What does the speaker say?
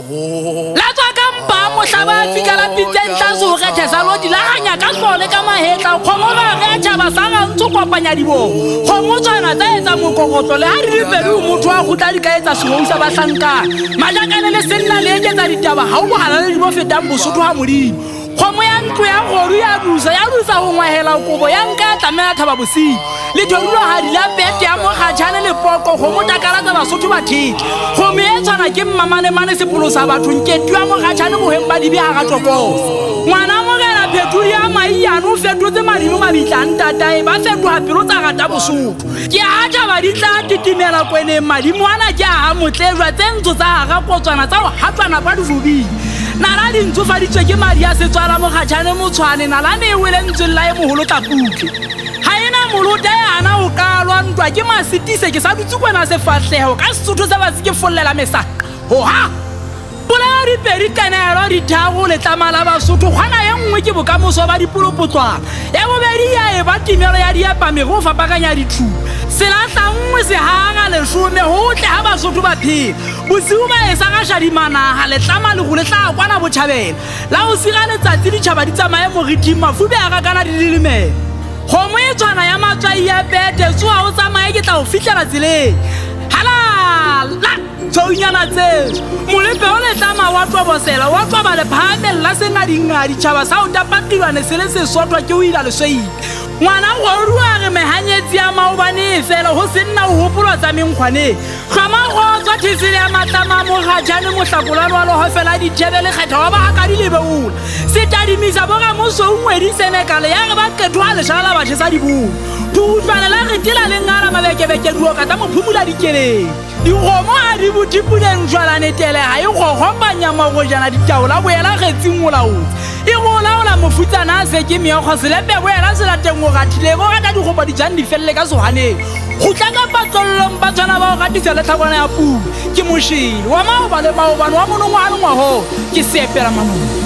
la tswa ka mpa mohlaba fika la pitsentla so rethe sa lo dilaganya ka tsone ka mahetla khomo ba re tshaba sa ga ntso kopanya dibo khomo tsana tsa etsa mokokotlo le ha di pedu motho a go tla di ka etsa sehoisa ba hlanka majakane le senna le etsa ditaba ha o bohala le dibo fetang bosotho ha modimo khomo ya ntlo ya goru ya rusa ho ngwahela kobo ya nka tlamela thaba bosi le dolulo ha di la pete ya mogajane le poko go motakala tsa basotho ba thiki go me etshana ke mmamane mane sepolosa batho nketwa mogajane bo hemba di bi ha ga tokosa ngwana mogela phethuri ya maiano fetotse madimo mabitlang tatae ba fetoha pelo tsa gata bosotho ke a taba di tla titimela kwene madimo ana ke a motlejwa tsentso tsa ga potswana tsa ho hatswana ba difubi nala di ntsofaditswe ke madi a setswala mogajane motshwane nala ne e wele ntsolla e moholo tapuke ha ena molote ana o ka lwantwa ke masitise ke sa dutse kwena se fatleho ka sesotho sa batse ke follela mesa hoha bola di peri kanelo di thago le tlamala basotho khwana ye nngwe ke bokamoso ba dipolopotswana ya bobedi ya e ba timelo ya diapame go fapakanya dithu sela nngwe se hanga le shome hotle ha basotho ba phela bosiu ba e saka shadimana ha le tlama le go le tla kwana botjhabela la ho siga letsatsi di tshaba di tsamaye moriti mafube a ka kana di lilime khomo e tshwana ya matswai ya bete tsoa o tsamaye ke tla o fitlela tseleng hala la tsounyana tse molepe o le tlama wa tobosela wa toba le phamella sena dingadi tshaba sa o tapatilwane se le se sotwa ke o ila le swei ngwana go rua re mehanyetsi ya maobane fela ho senna o hopolwa tsa menkgwane khama go tswa thisile ya matlama mo gajane mohlakolano wa lo fela di thebele kgetha wa ba ka di lebeula se tadimisa boga mo so ngwedi Senegal ya re ba ketwa le shala ba tshesa dibu tutlwana la re tila le ngara mabekebeke duo ka tsa mophumula dikeleng digomo a di botipuleng jwala netele ha e go gombanya magojana ditaola boela getsing molaotsi e go laola mofutsana a se ke meokgo selepe boela se lateng go gathile go gata digopa di jang di felle ka sohaneng go tla ka patlollong ba tshwana ba go gatisa le tlhabona ya pula ke moshili wa maoba le maobane wa monongwa a lengwago ke seepela manong